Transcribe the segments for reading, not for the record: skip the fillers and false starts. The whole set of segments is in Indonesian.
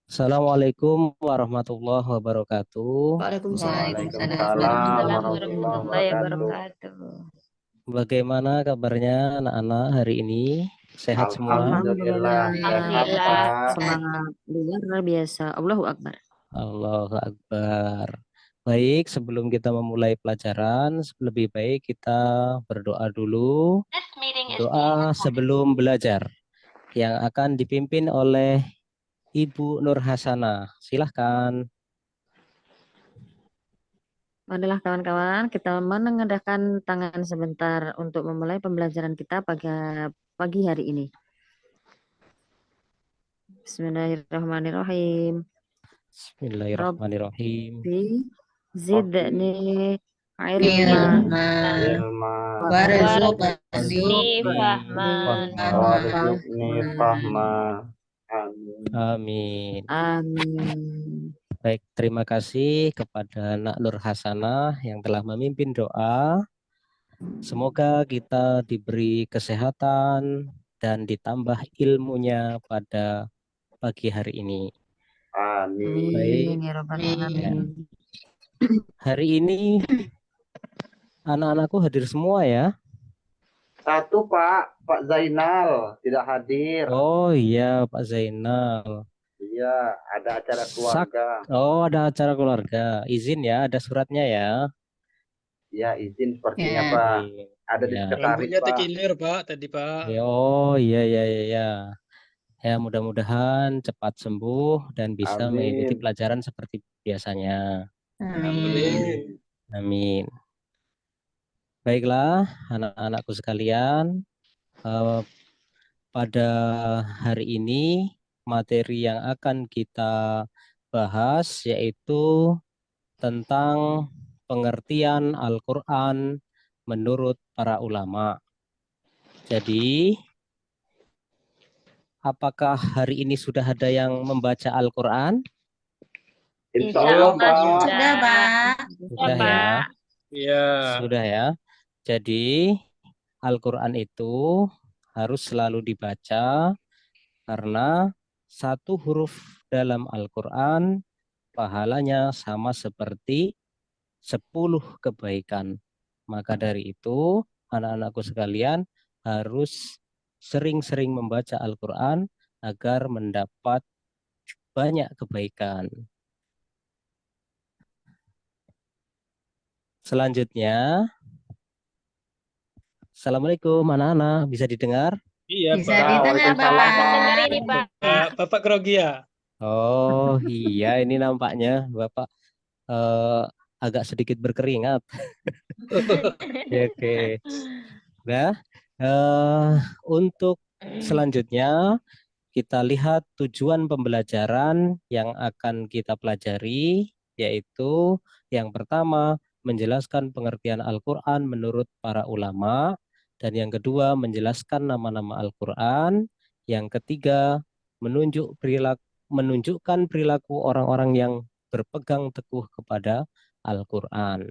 Assalamualaikum warahmatullahi wabarakatuh. Waalaikumsalam Waalaikumsalam warahmatullahi Waalaikumsalam warahmatullahi warahmatullahi wabarakatuh. wabarakatuh. wabarakatuh. Bagaimana kabarnya anak-anak hari ini? Sehat semua? Alhamdulillah Alhamdulillah sehat Alhamdulillah. Pak. sehat. Semangat luar biasa. Allahu Akbar. Allahu Akbar. Baik, sebelum kita memulai pelajaran, lebih baik kita berdoa dulu. Doa sebelum belajar yang akan dipimpin oleh Ibu Nur Hasanah. Silahkan. Marilah kawan-kawan kita menengadahkan tangan sebentar untuk memulai pembelajaran kita pagi hari ini. Bismillahirrahmanirrahim. Bismillahirrahmanirrahim. Rabbi zidni ilma Ilma Ilma warzuqni warzuqni Warzuqni fahman fahman. warzuqni fahma. Amin. Amin. Amin. Baik, terima kasih kepada Nak Nur Hasanah yang telah memimpin doa. Semoga kita diberi kesehatan dan ditambah ilmunya pada pagi hari ini. Amin. Baik, Amin ya rabbal Amin. alamin. hari ini anak-anakku hadir semua ya. Satu Pak Zainal tidak hadir. Oh iya, Pak Zainal. Iya, ada acara keluarga. Oh, ada acara keluarga. Izin ya, ada suratnya ya. Ya, izin sepertinya Ya. Pak. Izin. Ada di Ya. sekretaris Rambutnya Pak. tekilir Pak tadi Pak. Oh iya iya iya. Iya. Ya, mudah-mudahan cepat sembuh dan bisa mengikuti Amin. pelajaran seperti biasanya. Amin. Amin. Baiklah, anak-anakku sekalian, pada hari ini materi yang akan kita bahas yaitu tentang pengertian Al-Quran menurut para ulama. Jadi, apakah hari ini sudah ada yang membaca Al-Quran? Insya Allah Pak. Sudah, Pak. Sudah ya. Iya. Sudah ya. Jadi Al-Quran itu harus selalu dibaca karena satu huruf dalam Al-Quran pahalanya sama seperti 10 kebaikan. Maka dari itu anak-anakku sekalian harus sering-sering membaca Al-Quran agar mendapat banyak kebaikan. Selanjutnya, Assalamualaikum anak-anak, bisa didengar? Iya Bisa Pak. didengar Bapak. Waalaikumsalam, Dengar ini Pak. Bapak grogi ya? Oh iya, ini nampaknya Bapak agak sedikit berkeringat. Oke. Nah, untuk selanjutnya kita lihat tujuan pembelajaran yang akan kita pelajari, yaitu yang pertama menjelaskan pengertian Al-Quran menurut para ulama, dan yang kedua menjelaskan nama-nama Al-Quran, yang ketiga menunjukkan perilaku orang-orang yang berpegang teguh kepada Al-Quran.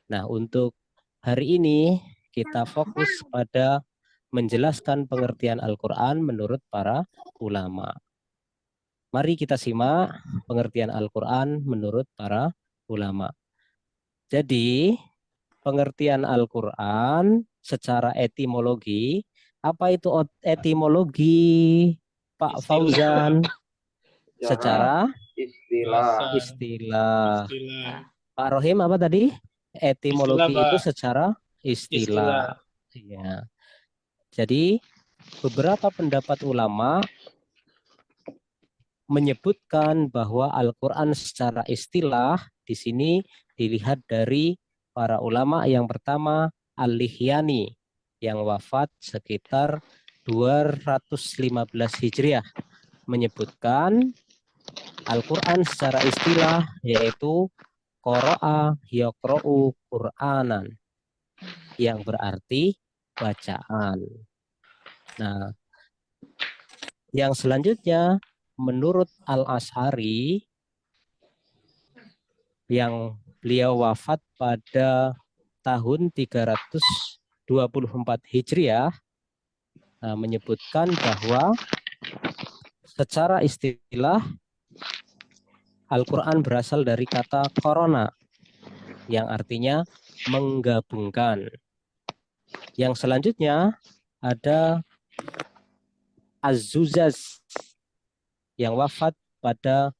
Nah, untuk hari ini kita fokus pada menjelaskan pengertian Al-Quran menurut para ulama. Mari kita simak pengertian Al-Quran menurut para ulama. Jadi, pengertian Al-Quran secara etimologi, apa itu etimologi, Pak Fauzan? Secara istilah. istilah. Istilah. Pak Rohim apa tadi? Etimologi Istilah, itu Pak. secara istilah. Ya. Jadi beberapa pendapat ulama menyebutkan bahwa Al-Quran secara istilah di sini dilihat dari para ulama. Yang pertama Al-Lihyani yang wafat sekitar 215 Hijriah menyebutkan Al-Quran secara istilah yaitu Qara'a yaqra'u Qur'anan, yang berarti bacaan. Nah, yang selanjutnya menurut Al-Ash'ari yang beliau wafat pada tahun 324 Hijriah menyebutkan bahwa secara istilah Al-Quran berasal dari kata korona, yang artinya menggabungkan. Yang selanjutnya ada Az-Zuzaz yang wafat pada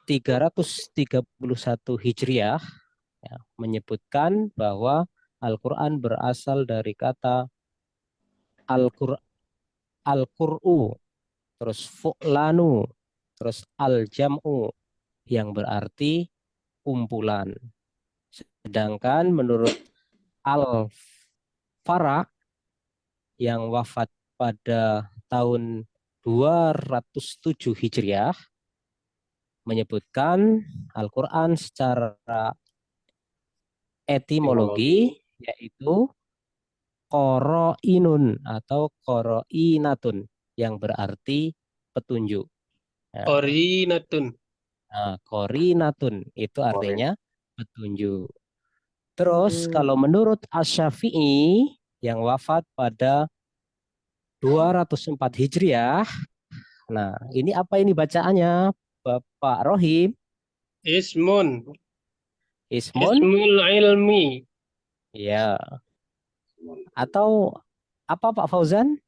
331 Hijriah, ya, menyebutkan bahwa Al-Quran berasal dari kata Al-Qur'u, terus fu'lanu, terus al-jam'u, yang berarti kumpulan. Sedangkan menurut Al-Fara yang wafat pada tahun 207 Hijriah menyebutkan Al-Quran secara etimologi yaitu qoro'inun atau qoro'inatun yang berarti petunjuk. Nah, Qorinatun. qorinatun itu artinya petunjuk. Terus kalau menurut Asy-Syafi'i yang wafat pada 204 Hijriah, nah ini apa ini bacaannya Bapak Rohim? Ismun. Ismun? Ismul ilmi. Ya. Atau apa Pak Fauzan?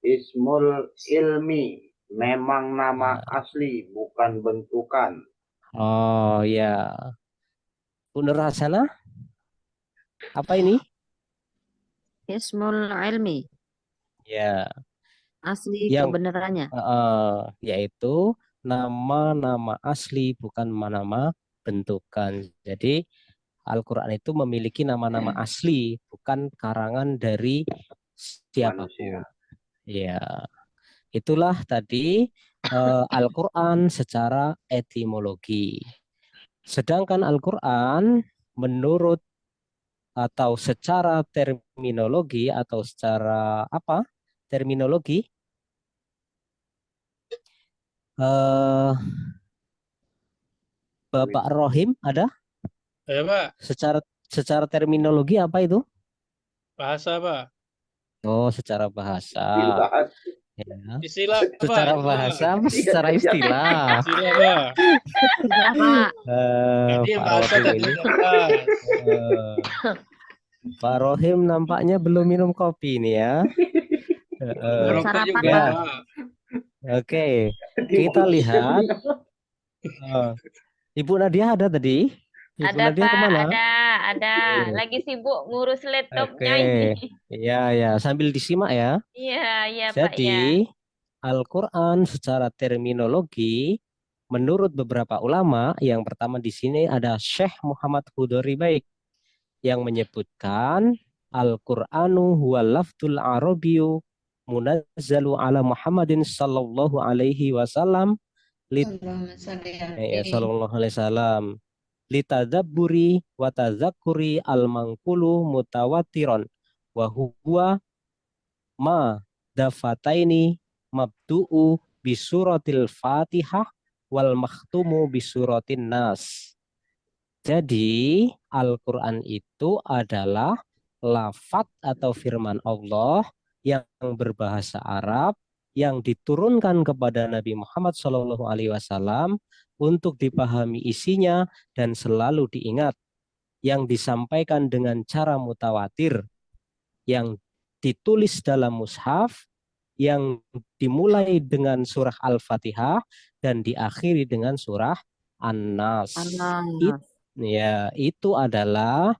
Ismul ilmi. Memang nama asli, bukan bentukan. Oh ya. Bu Nur Hasanah? Apa ini? Ismul ilmi, Ya. asli Yang kebenarannya. yaitu nama-nama asli bukan nama bentukan. Jadi Al-Quran itu memiliki nama-nama asli, bukan karangan dari siapapun. Ya, itulah tadi Al-Quran secara etimologi. Sedangkan Al-Quran menurut atau secara terminologi atau secara apa? Terminologi Bapak Rohim ada? Ya, Pak. Secara terminologi apa itu? Bahasa, Pak. Oh, secara bahasa. Ya. Istilah, Pak. Secara Istilah. bahasa, secara istilah. Istilah, Pak. Sudah, Pak. Tadi yang Pak bahasa Rohim tadi ini. yang bahas. Pak Rohim nampaknya belum minum kopi ini ya. Merokok Sarapan, juga, Ya. Pak. Oke, kita lihat. Ibu Nadia ada tadi? Ibu Ada Nadia Pak, kemana? ada. Lagi sibuk ngurus laptopnya Oke, ini. ya, sambil disimak ya. Iya, iya Pak ya. Jadi, Al-Quran secara terminologi, menurut beberapa ulama, yang pertama di sini ada Syekh Muhammad Hudori Baik, yang menyebutkan Al-Qur'anu huwa lafdul arabiyyu munazzalu ala Muhammadin sallallahu alaihi wasallam sallallahu alaihi wasallam litadabburi wa tazakkuri al-manqulu mutawatiron wa huwa ma dafataini mabdu'u bisuratil Fatihah wal makhtumu bisuratin Nas. Jadi Al-Quran itu adalah lafaz atau firman Allah yang berbahasa Arab yang diturunkan kepada Nabi Muhammad SAW untuk dipahami isinya dan selalu diingat, yang disampaikan dengan cara mutawatir, yang ditulis dalam mushaf, yang dimulai dengan surah Al-Fatihah dan diakhiri dengan surah An-Nas. Ya, itu adalah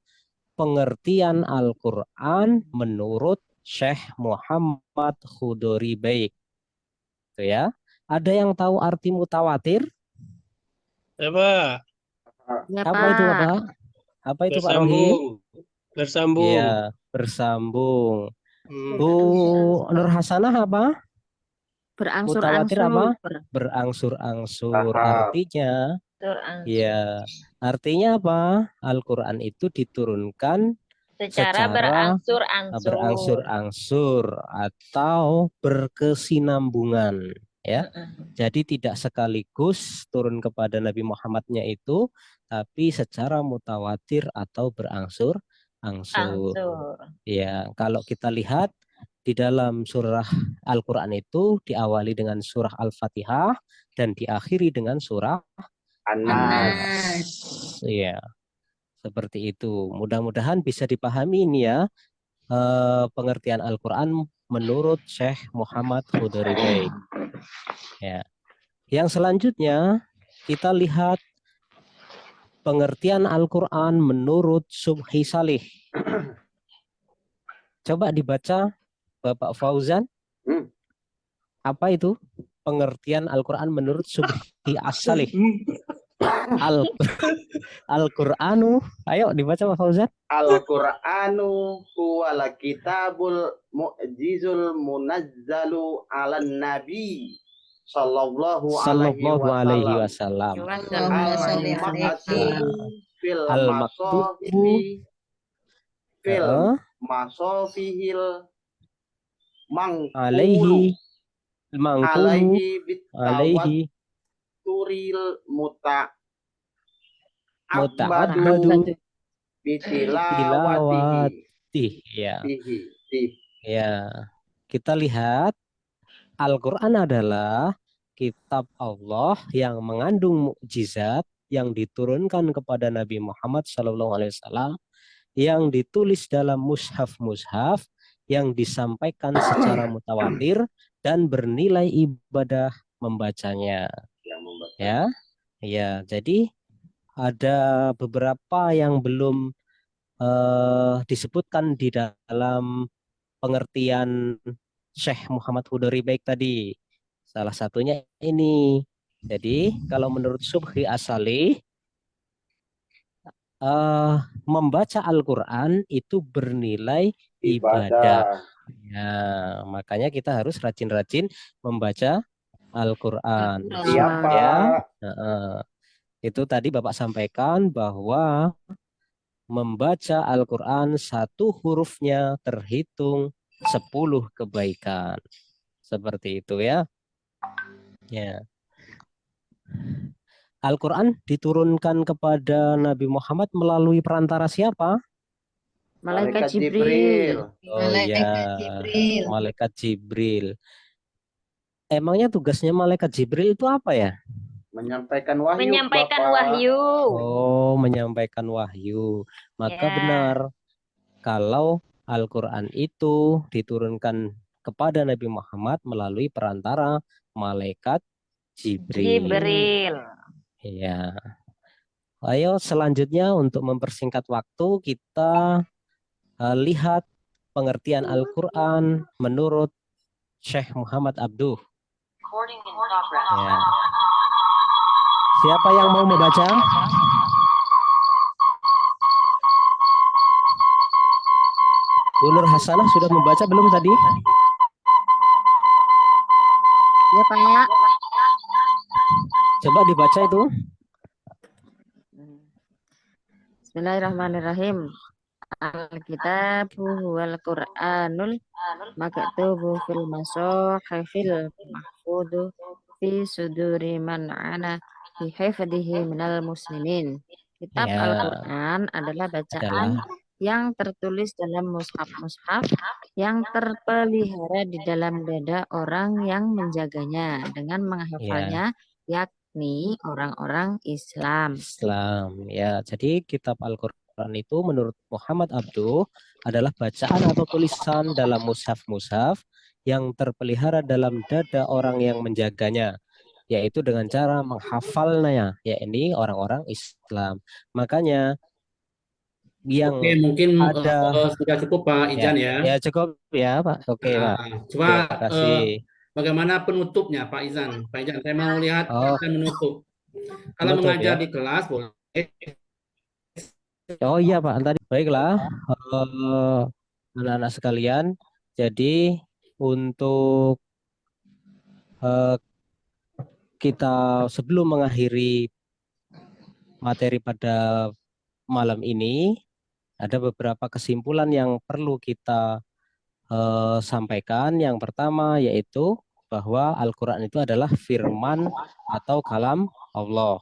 pengertian Al-Quran menurut Syekh Muhammad Hudori Baik. Itu ya. Ada yang tahu arti mutawatir? Ya, Pak. Ya, Apa itu, Pak. Pak? Apa itu, Pak Rohi? Bersambung. Iya, bersambung. Bu Nur Hasanah apa? Mutawatir apa? Berangsur-angsur. Artinya, ya, artinya apa? Al-Quran itu diturunkan Secara berangsur-angsur atau berkesinambungan, ya. Jadi tidak sekaligus turun kepada Nabi Muhammadnya itu, tapi secara mutawatir atau berangsur-angsur. Ya, kalau kita lihat di dalam surah Al-Quran itu diawali dengan surah Al-Fatihah dan diakhiri dengan surah Anas. An-Nas. Ya, seperti itu. Mudah-mudahan bisa dipahami ini ya, pengertian Al-Quran menurut Syekh Muhammad Hudori Bey. Ya. Yang selanjutnya kita lihat pengertian Al-Quran menurut Subhi Salih. Coba dibaca Bapak Fauzan. Apa itu pengertian Al-Quran menurut Subhi Salih? Al-Quranu, ayo dibaca Pak Fauzan. Al-Qur'anu huwal kitabul mu'jizul munazzalu 'alan nabi sallallahu alaihi wasallam. Fil masofihi fil masofihil mangkulu alaihi turil muta'abbadu bitilawatihi. Ya, kita lihat Al-Quran adalah kitab Allah yang mengandung mukjizat yang diturunkan kepada Nabi Muhammad SAW, yang ditulis dalam mushaf-mushaf, yang disampaikan secara mutawatir dan bernilai ibadah membacanya. Ya, ya. Jadi ada beberapa yang belum disebutkan di dalam pengertian Syekh Muhammad Hudori Baik tadi. Salah satunya ini. Jadi kalau menurut Subhi Asali, membaca Al-Quran itu bernilai ibadah. Ya, makanya kita harus rajin-rajin membaca Al-Quran. Siapa? Ya, itu tadi Bapak sampaikan bahwa membaca Al-Quran satu hurufnya terhitung 10 kebaikan. Seperti itu ya. Ya. Al-Quran diturunkan kepada Nabi Muhammad melalui perantara siapa? Malaikat Jibril. Oh ya, Malaikat Jibril. Emangnya tugasnya Malaikat Jibril itu apa ya? Menyampaikan wahyu. Menyampaikan Bapak. wahyu. Oh, menyampaikan wahyu. Maka Ya. benar, kalau Al-Quran itu diturunkan kepada Nabi Muhammad melalui perantara Malaikat Jibril. Ya. Ayo selanjutnya untuk mempersingkat waktu kita lihat pengertian Al-Quran menurut Syekh Muhammad Abduh. Ya. Siapa yang mau membaca? Bu Nur Hasanah sudah membaca belum tadi? Ya Pak. Coba dibaca itu. Bismillahirrahmanirrahim. Al-Kitabu wal Qur'anul maktubu fil masahifil mahfudu fi suduri man ana bi hifdhihi minal muslimin. Kitab Ya. Al-Qur'an adalah bacaan yang tertulis dalam mushaf-mushaf yang terpelihara di dalam dada orang yang menjaganya dengan menghafalnya, yakni orang-orang Islam. Ya, jadi kitab Al-Quran itu menurut Muhammad Abduh adalah bacaan atau tulisan dalam mushaf-mushaf yang terpelihara dalam dada orang yang menjaganya, yaitu dengan cara menghafalnya, yakni orang-orang Islam. Makanya yang Oke, mungkin ada sudah cukup Pak Izan ya. Ya cukup ya Pak. Oke Pak. Coba Terima kasih. bagaimana penutupnya Pak Izan? Pak Izan, saya mau lihat Pak Izan menutup. Kalau Menutup, mengajar ya. di kelas boleh. Oh iya Pak, tadi baiklah anak-anak sekalian. Jadi untuk kita sebelum mengakhiri materi pada malam ini, ada beberapa kesimpulan yang perlu kita sampaikan. Yang pertama yaitu bahwa Al-Quran itu adalah firman atau kalam Allah.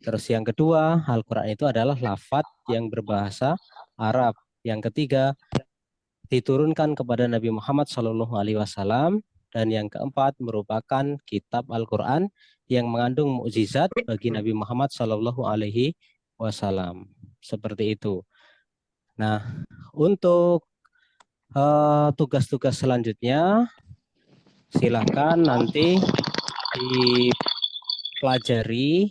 Terus yang kedua, Al-Quran itu adalah lafadz yang berbahasa Arab. Yang ketiga, diturunkan kepada Nabi Muhammad SAW, dan yang keempat merupakan kitab Al-Quran yang mengandung mukjizat bagi Nabi Muhammad SAW. Seperti itu. Nah, untuk tugas-tugas selanjutnya silakan nanti dipelajari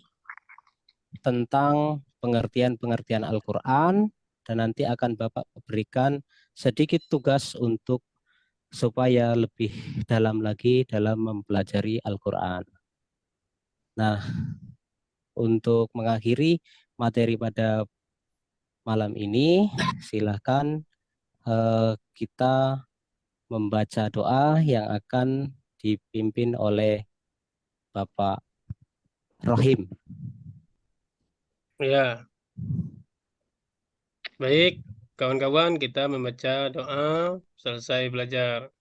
tentang pengertian-pengertian Al-Quran, dan nanti akan Bapak berikan sedikit tugas untuk supaya lebih dalam lagi dalam mempelajari Al-Quran. Nah, untuk mengakhiri materi pada malam ini, silakan kita membaca doa yang akan dipimpin oleh Bapak Rohim. Ya, baik kawan-kawan, kita membaca doa selesai belajar.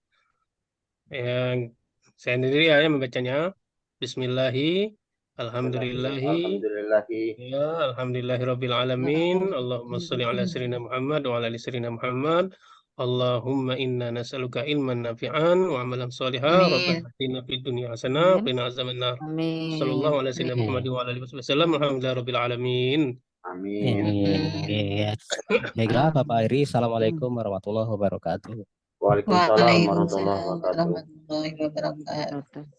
Yang saya sendiri yang membacanya. Bismillahi, alhamdulillahi, ya, alhamdulillahirabbil alamin. Allahumma shalli ala sayyidina Muhammad wa ala ali sayyidina Muhammad. Allahumma inna nas'aluka ilman nafi'an wa amalan shalihan. Rabbana atina fid dunya hasanah wa qina azabannar. Amin. Sallallahu ala sayyidina Muhammad wa ala alihi wasallam. Alhamdulillahirabbil alamin. Amin. Baiklah Bapak Iri, Assalamualaikum warahmatullahi wabarakatuh. Waalaikumsalam warahmatullahi wabarakatuh. warahmatullahi wabarakatuh.